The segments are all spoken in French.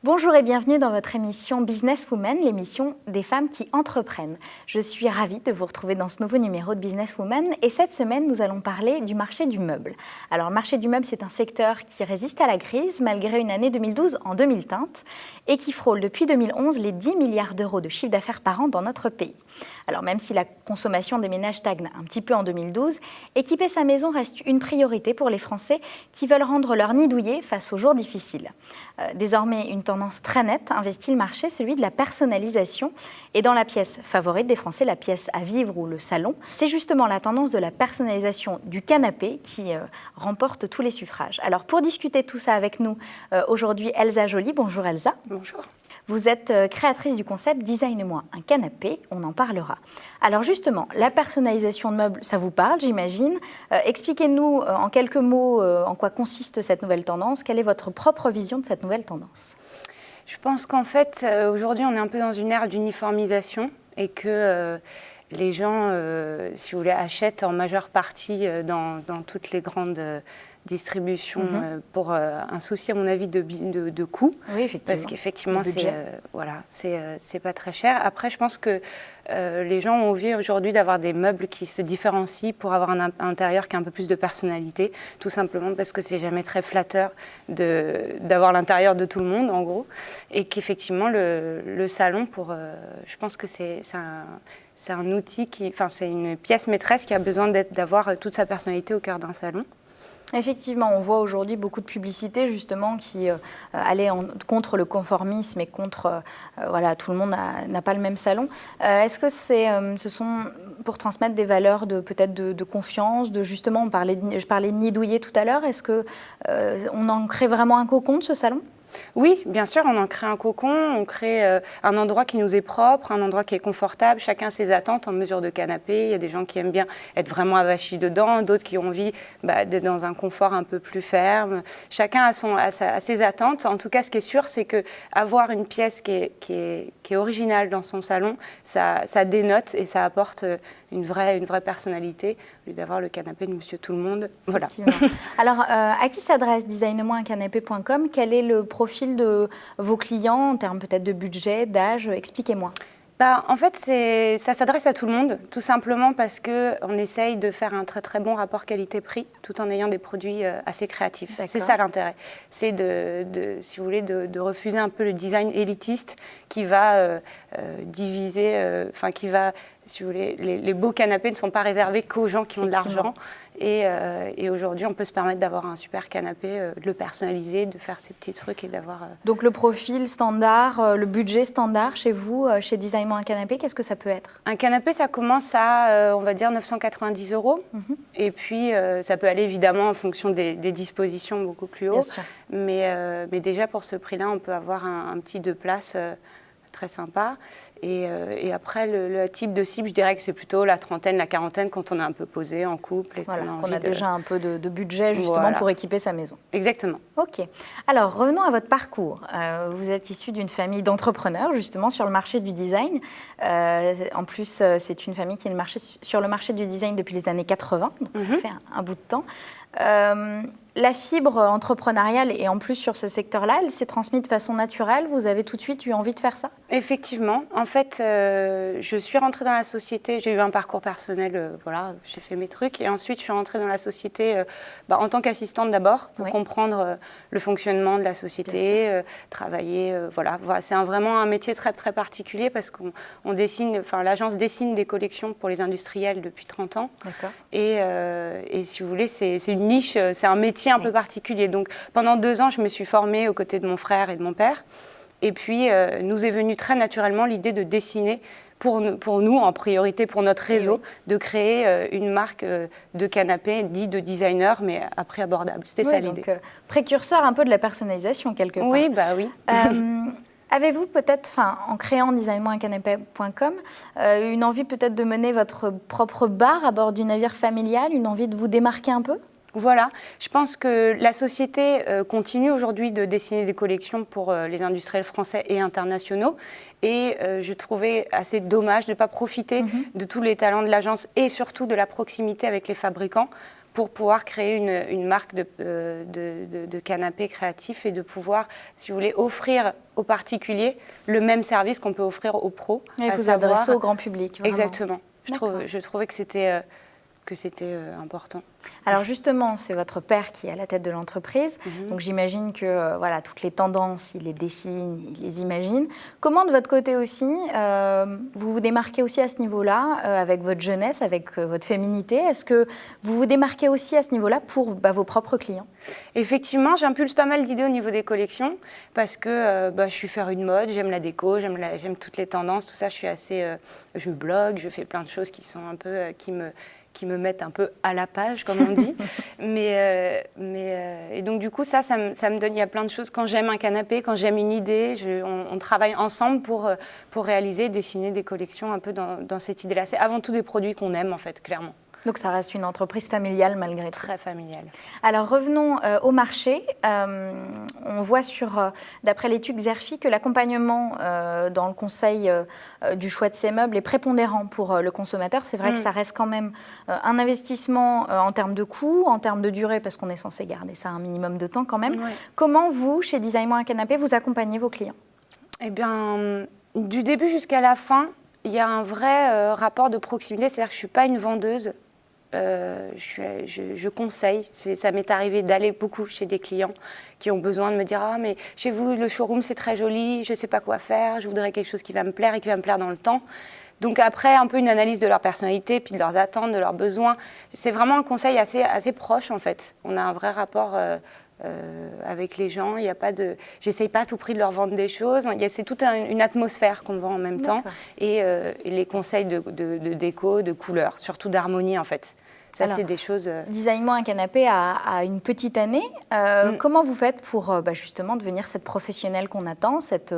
Bonjour et bienvenue dans votre émission Business Woman, l'émission des femmes qui entreprennent. Je suis ravie de vous retrouver dans ce nouveau numéro de Business Woman et cette semaine, nous allons parler du marché du meuble. Alors, le marché du meuble, c'est un secteur qui résiste à la crise malgré une année 2012 en demi-teinte et qui frôle depuis 2011 les 10 milliards d'euros de chiffre d'affaires par an dans notre pays. Alors, même si la consommation des ménages stagne un petit peu en 2012, équiper sa maison reste une priorité pour les Français qui veulent rendre leur nid douillet face aux jours difficiles. Désormais, une tendance très nette investit le marché, celui de la personnalisation. Et dans la pièce favorite des Français, la pièce à vivre ou le salon, c'est justement la tendance de la personnalisation du canapé qui remporte tous les suffrages. Alors pour discuter tout ça avec nous, aujourd'hui Elsa Joly. Bonjour Elsa. Bonjour. Vous êtes créatrice du concept Design-moi un canapé, on en parlera. Alors justement, la personnalisation de meubles, ça vous parle, j'imagine. Expliquez-nous en quelques mots en quoi consiste cette nouvelle tendance. Quelle est votre propre vision de cette nouvelle tendance ? Je pense qu'en fait, aujourd'hui, on est un peu dans une ère d'uniformisation et que les gens, si vous voulez, achètent en majeure partie dans toutes les grandes distributions pour un souci, à mon avis, de coût. Oui, effectivement. Parce qu'effectivement, c'est pas très cher. Après, je pense que les gens ont envie aujourd'hui d'avoir des meubles qui se différencient pour avoir un intérieur qui a un peu plus de personnalité, tout simplement parce que c'est jamais très flatteur d'avoir l'intérieur de tout le monde, en gros. Et qu'effectivement, le salon, je pense que c'est un outil c'est une pièce maîtresse qui a besoin d'avoir toute sa personnalité au cœur d'un salon. Effectivement, on voit aujourd'hui beaucoup de publicités justement qui allaient contre le conformisme et contre tout le monde n'a pas le même salon. Est-ce que ce sont pour transmettre des valeurs peut-être de confiance, justement, je parlais de nid douillet tout à l'heure. Est-ce que on en crée vraiment un cocon de ce salon ? Oui, bien sûr, on en crée un cocon, on crée un endroit qui nous est propre, un endroit qui est confortable. Chacun a ses attentes en mesure de canapé. Il y a des gens qui aiment bien être vraiment avachis dedans, d'autres qui ont envie d'être dans un confort un peu plus ferme. Chacun a ses attentes. En tout cas, ce qui est sûr, c'est qu'avoir une pièce qui est originale dans son salon, ça dénote et ça apporte une vraie personnalité, au lieu d'avoir le canapé de Monsieur Tout-le-Monde. Voilà. Alors, à qui s'adresse Design-moi-un-canapé.com ? Quel est le profil de vos clients en termes peut-être de budget, d'âge ? Expliquez-moi. En fait, ça s'adresse à tout le monde, tout simplement parce qu'on essaye de faire un très très bon rapport qualité-prix, tout en ayant des produits assez créatifs. D'accord. C'est ça l'intérêt. C'est si vous voulez, de refuser un peu le design élitiste qui va diviser, qui va, si vous voulez, les beaux canapés ne sont pas réservés qu'aux gens qui ont de l'argent. Et aujourd'hui, on peut se permettre d'avoir un super canapé, de le personnaliser, de faire ces petits trucs et d'avoir... Donc le profil standard, le budget standard chez vous, chez Design-moi un canapé, qu'est-ce que ça peut être ? Un canapé, ça commence à, on va dire, 990 €. Et puis, ça peut aller évidemment en fonction des dispositions beaucoup plus haut. Mais déjà, pour ce prix-là, on peut avoir un petit 2 places très sympa. Et après, le type de cible, je dirais que c'est plutôt la trentaine, la quarantaine, quand on est un peu posé en couple. Et qu'on a déjà un peu de budget, justement, pour équiper sa maison. Exactement. OK. Alors, revenons à votre parcours. Vous êtes issu d'une famille d'entrepreneurs, justement, sur le marché du design. En plus, c'est une famille qui est sur le marché du design depuis les années 80, donc ça fait un bout de temps. La fibre entrepreneuriale, et en plus sur ce secteur-là, elle s'est transmise de façon naturelle. Vous avez tout de suite eu envie de faire ça ? Effectivement. En fait, je suis rentrée dans la société. J'ai eu un parcours personnel, j'ai fait mes trucs. Et ensuite, je suis rentrée dans la société en tant qu'assistante d'abord, pour comprendre le fonctionnement de la société, travailler. C'est vraiment un métier très, très particulier parce qu'on dessine, l'agence dessine des collections pour les industriels depuis 30 ans. D'accord. Et si vous voulez, c'est une niche, c'est un métier un peu particulier. Donc, pendant 2 ans, je me suis formée aux côtés de mon frère et de mon père. Et puis, nous est venue très naturellement l'idée de dessiner pour nous, en priorité pour notre réseau, de créer une marque de canapé dit de designer, mais à prix abordable. C'était ça l'idée. Donc, précurseur un peu de la personnalisation, quelque part. Oui, oui. Avez-vous peut-être, en créant Design-moi-un-canapé.com, une envie peut-être de mener votre propre bar à bord du navire familial, une envie de vous démarquer un peu ? Voilà, je pense que la société continue aujourd'hui de dessiner des collections pour les industriels français et internationaux. Et je trouvais assez dommage de ne pas profiter de tous les talents de l'agence et surtout de la proximité avec les fabricants pour pouvoir créer une marque de canapés créatifs et de pouvoir, si vous voulez, offrir aux particuliers le même service qu'on peut offrir aux pros. Et vous adressez au grand public. Vraiment. Exactement. Je trouvais que c'était important. Alors justement, c'est votre père qui est à la tête de l'entreprise, donc j'imagine que voilà, toutes les tendances, il les dessine, il les imagine. Comment de votre côté aussi, vous vous démarquez aussi à ce niveau-là, avec votre jeunesse, avec votre féminité? Est-ce que vous vous démarquez aussi à ce niveau-là pour vos propres clients? Effectivement, j'impulse pas mal d'idées au niveau des collections, parce que je suis férue de mode, j'aime la déco, j'aime toutes les tendances, tout ça, je suis assez... je blogue, je fais plein de choses qui sont un peu... qui me mettent un peu à la page, comme on dit. Et donc, du coup, ça me donne... Il y a plein de choses. Quand j'aime un canapé, quand j'aime une idée, on travaille ensemble pour réaliser, dessiner des collections un peu dans cette idée-là. C'est avant tout des produits qu'on aime, en fait, clairement. Donc ça reste une entreprise familiale malgré tout. Très familiale. Alors revenons au marché. On voit d'après l'étude Xerfi que l'accompagnement dans le conseil du choix de ces meubles est prépondérant pour le consommateur. C'est vrai que ça reste quand même un investissement en termes de coût, en termes de durée, parce qu'on est censé garder ça un minimum de temps quand même. Ouais. Comment vous, chez Design-moi un canapé, vous accompagnez vos clients? Eh bien, du début jusqu'à la fin, il y a un vrai rapport de proximité. C'est-à-dire que je ne suis pas une vendeuse. Je conseille. Ça m'est arrivé d'aller beaucoup chez des clients qui ont besoin de me dire « Ah, mais chez vous, le showroom, c'est très joli, je ne sais pas quoi faire, je voudrais quelque chose qui va me plaire et qui va me plaire dans le temps. » Donc après, un peu une analyse de leur personnalité, puis de leurs attentes, de leurs besoins. C'est vraiment un conseil assez proche, en fait. On a un vrai rapport avec les gens. Il y a pas de... J'essaye pas à tout prix de leur vendre des choses. C'est toute une atmosphère qu'on vend en même temps. Et les conseils de déco, de couleurs, surtout d'harmonie, en fait. Ça, c'est des choses... Design-moi un canapé à une petite année. Comment vous faites pour justement devenir cette professionnelle qu'on attend, cette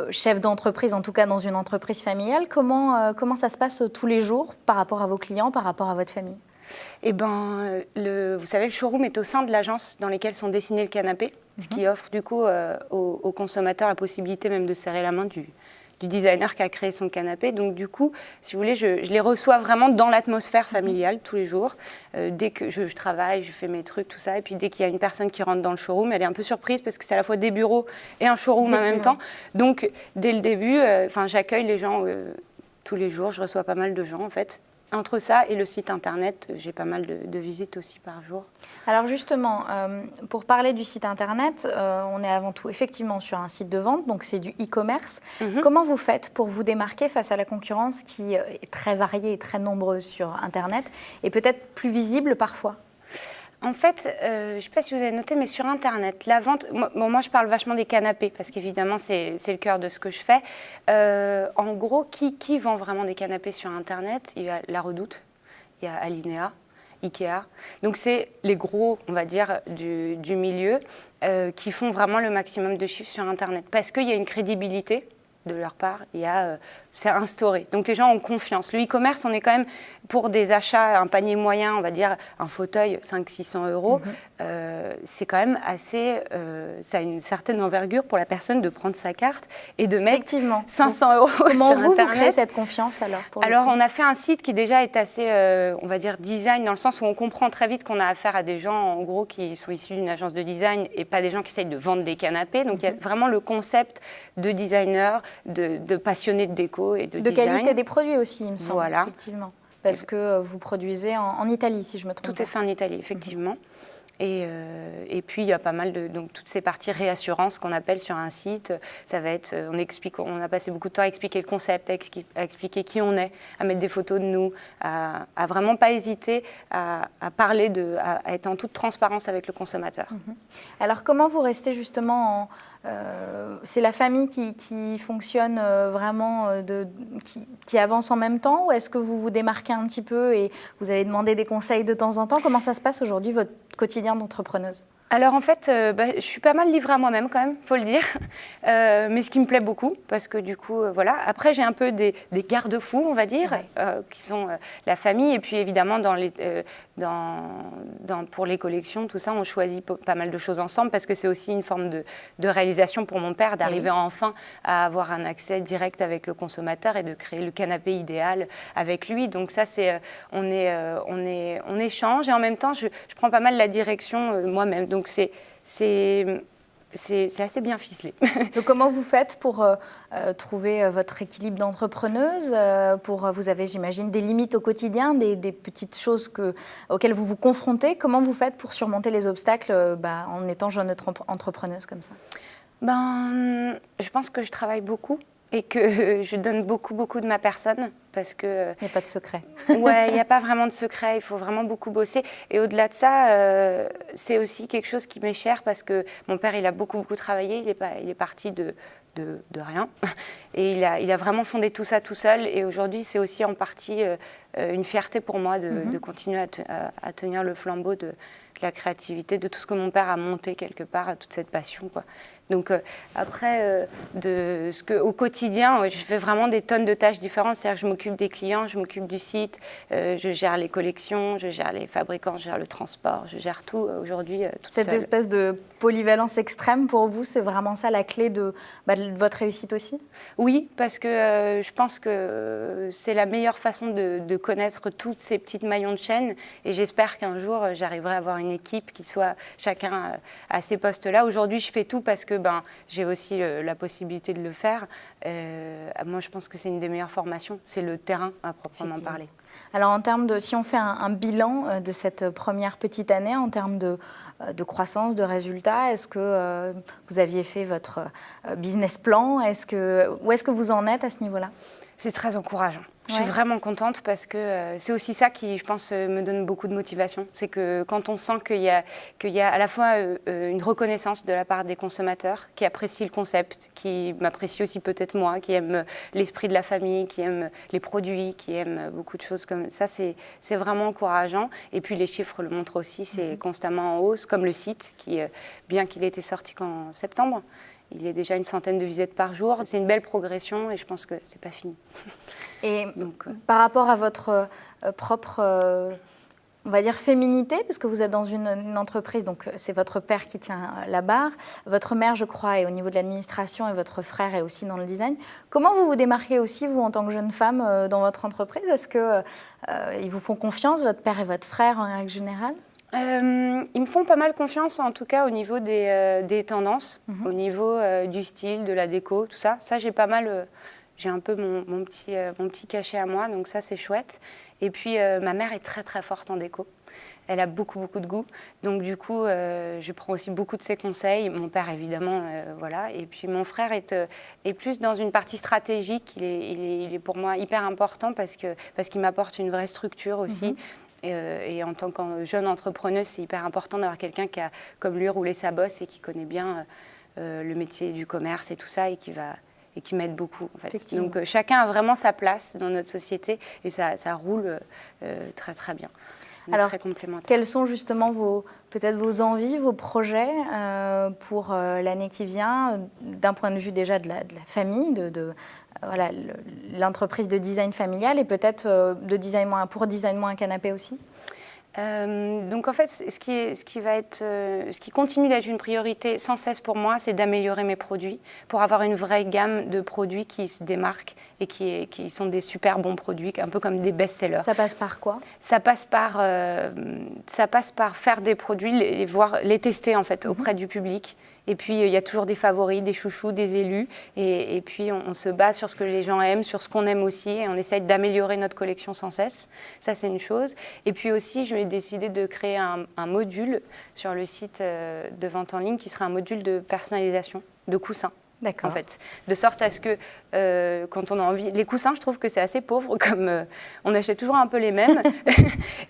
chef d'entreprise, en tout cas dans une entreprise familiale? Comment ça se passe tous les jours par rapport à vos clients, par rapport à votre famille? Eh bien, vous savez, le showroom est au sein de l'agence dans laquelle sont dessinés le canapé, ce qui offre du coup aux consommateurs la possibilité même de serrer la main du designer qui a créé son canapé. Donc du coup, si vous voulez, je les reçois vraiment dans l'atmosphère familiale tous les jours. Dès que je travaille, je fais mes trucs, tout ça. Et puis dès qu'il y a une personne qui rentre dans le showroom, elle est un peu surprise parce que c'est à la fois des bureaux et un showroom en même temps. Donc dès le début, j'accueille les gens tous les jours. Je reçois pas mal de gens en fait. Entre ça et le site internet, j'ai pas mal de visites aussi par jour. Alors justement, pour parler du site internet, on est avant tout effectivement sur un site de vente, donc c'est du e-commerce. Comment vous faites pour vous démarquer face à la concurrence qui est très variée et très nombreuse sur internet et peut-être plus visible parfois? En fait, je ne sais pas si vous avez noté, mais sur Internet, la vente... Moi, je parle vachement des canapés, parce qu'évidemment, c'est le cœur de ce que je fais. En gros, qui vend vraiment des canapés sur Internet? Il y a La Redoute, il y a Alinea, Ikea. Donc, c'est les gros, on va dire, du milieu qui font vraiment le maximum de chiffres sur Internet. Parce qu'il y a une crédibilité de leur part, c'est instauré. Donc les gens ont confiance. Le e-commerce, on est quand même, pour des achats, un panier moyen, on va dire un fauteuil, 500-600 euros, c'est quand même assez... ça a une certaine envergure pour la personne de prendre sa carte et de mettre 500 euros sur Internet. Comment vous créez cette confiance alors? Alors, on a fait un site qui déjà est assez, on va dire, design, dans le sens où on comprend très vite qu'on a affaire à des gens, en gros, qui sont issus d'une agence de design et pas des gens qui essayent de vendre des canapés. Donc, il y a vraiment le concept de designer, de passionnés de déco et de design. De qualité des produits aussi, il me semble, voilà. Effectivement. Parce que vous produisez en Italie, si je me trompe pas. Tout est fait en Italie, effectivement. Et puis, il y a pas mal de... Donc, toutes ces parties réassurance qu'on appelle sur un site, ça va être... On a passé beaucoup de temps à expliquer le concept, à expliquer qui on est, à mettre des photos de nous, à vraiment pas hésiter à parler, à être en toute transparence avec le consommateur. Alors, comment vous restez justement c'est la famille qui fonctionne vraiment, qui avance en même temps, ou est-ce que vous vous démarquez un petit peu et vous allez demander des conseils de temps en temps? Comment ça se passe aujourd'hui, votre quotidien d'entrepreneuse? Alors en fait, je suis pas mal livrée à moi-même quand même, faut le dire, mais ce qui me plaît beaucoup, parce que du coup, voilà. Après, j'ai un peu des garde-fous, on va dire, qui sont la famille, et puis évidemment pour les collections, tout ça, on choisit pas mal de choses ensemble, parce que c'est aussi une forme de réalisation pour mon père, d'arriver enfin à avoir un accès direct avec le consommateur et de créer le canapé idéal avec lui. Donc ça, on échange, et en même temps, je prends pas mal la direction moi-même. Donc c'est assez bien ficelé. Donc comment vous faites pour trouver votre équilibre d'entrepreneuse vous avez, j'imagine, des limites au quotidien, des petites choses auxquelles vous vous confrontez. Comment vous faites pour surmonter les obstacles en étant jeune entrepreneuse comme ça? Je pense que je travaille beaucoup et que je donne beaucoup de ma personne. Parce que, il n'y a pas de secret. Ouais, il n'y a pas vraiment de secret, il faut vraiment beaucoup bosser. Et au-delà de ça, c'est aussi quelque chose qui m'est cher parce que mon père, il a beaucoup travaillé, il est parti de rien. Et il a vraiment fondé tout ça tout seul. Et aujourd'hui, c'est aussi en partie une fierté pour moi de continuer à tenir le flambeau de la créativité, de tout ce que mon père a monté quelque part, toute cette passion, quoi. Donc après, au quotidien, je fais vraiment des tonnes de tâches différentes. C'est-à-dire que je m'occupe des clients, je m'occupe du site, je gère les collections, je gère les fabricants, je gère le transport, je gère tout aujourd'hui toute seule. Cette espèce de polyvalence extrême, pour vous, c'est vraiment ça la clé de votre réussite aussi? Oui, parce que je pense que c'est la meilleure façon de connaître tous ces petits maillons de chaîne. Et j'espère qu'un jour, j'arriverai à avoir une équipe qui soit chacun à ces postes-là. Aujourd'hui, je fais tout parce que j'ai aussi la possibilité de le faire. Moi, je pense que c'est une des meilleures formations. C'est le terrain à proprement parler. Alors, en termes si on fait un bilan de cette première petite année, en termes de croissance, de résultats, est-ce que vous aviez fait votre business plan? Où est-ce que vous en êtes à ce niveau-là? C'est très encourageant. Je suis vraiment contente parce que c'est aussi ça qui, je pense, me donne beaucoup de motivation. C'est que quand on sent qu'il y a à la fois une reconnaissance de la part des consommateurs qui apprécient le concept, qui m'apprécient aussi peut-être moi, qui aiment l'esprit de la famille, qui aiment les produits, qui aiment beaucoup de choses comme ça, c'est vraiment encourageant. Et puis les chiffres le montrent aussi, c'est constamment en hausse, comme le site, qui, bien qu'il ait été sorti qu'en septembre, il est déjà une centaine de visites par jour. C'est une belle progression et je pense que c'est pas fini. Et donc, par rapport à votre propre, on va dire, féminité, parce que vous êtes dans une entreprise, donc c'est votre père qui tient la barre, votre mère, je crois, est au niveau de l'administration et votre frère est aussi dans le design. Comment vous vous démarquez aussi, vous, en tant que jeune femme, dans votre entreprise? Est-ce qu'ils vous font confiance, votre père et votre frère, en règle générale? Ils me font pas mal confiance, en tout cas au niveau des tendances, au niveau du style, de la déco, tout ça. Ça, j'ai pas mal, j'ai un peu mon petit cachet à moi, donc ça, c'est chouette. Et puis, ma mère est très forte en déco. Elle a beaucoup de goût. Donc, du coup, je prends aussi beaucoup de ses conseils. Mon père, évidemment, voilà. Et puis, mon frère est plus dans une partie stratégique. Il est pour moi hyper important parce qu'il m'apporte une vraie structure aussi. Et en tant que jeune entrepreneuse, c'est hyper important d'avoir quelqu'un qui a, comme lui, roulé sa bosse et qui connaît bien le métier du commerce et tout ça et qui m'aide beaucoup. En fait. Donc chacun a vraiment sa place dans notre société et ça roule très bien. Alors, très complémentaires. Quelles sont justement peut-être vos envies, vos projets pour l'année qui vient, d'un point de vue déjà de la famille, voilà, l'entreprise de design familial et peut-être pour Design Moi un canapé aussi? Donc en fait, ce qui continue d'être une priorité sans cesse pour moi, c'est d'améliorer mes produits pour avoir une vraie gamme de produits qui se démarquent et qui sont des super bons produits, un peu comme des best-sellers. Ça passe par quoi? Ça passe par faire des produits, les tester en fait auprès du public. Et puis, il y a toujours des favoris, des chouchous, des élus. Et puis, on se base sur ce que les gens aiment, sur ce qu'on aime aussi. Et on essaye d'améliorer notre collection sans cesse. Ça, c'est une chose. Et puis aussi, je vais décider de créer un module sur le site de vente en ligne qui sera un module de personnalisation de coussins. D'accord. En fait, de sorte à ce que quand on a envie... Les coussins, je trouve que c'est assez pauvre, comme on achète toujours un peu les mêmes.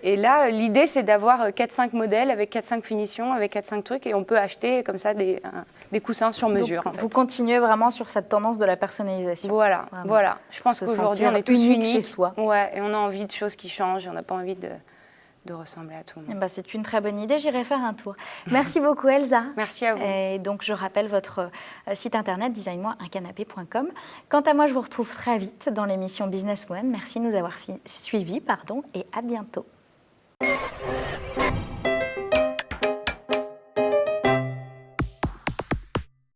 Et là, l'idée, c'est d'avoir 4-5 modèles avec 4-5 finitions, avec 4-5 trucs, et on peut acheter comme ça des coussins sur mesure. Donc, vous continuez vraiment sur cette tendance de la personnalisation. Voilà. Je pense qu'aujourd'hui, on est tous unique uniques chez soi. Ouais, et on a envie de choses qui changent, on n'a pas envie de ressembler à tout le monde. C'est une très bonne idée, j'irai faire un tour. Merci beaucoup Elsa. Merci à vous. Et donc je rappelle votre site internet design-moi-un-canapé.com. Quant à moi, je vous retrouve très vite dans l'émission Business Woman. Merci de nous avoir suivis et à bientôt.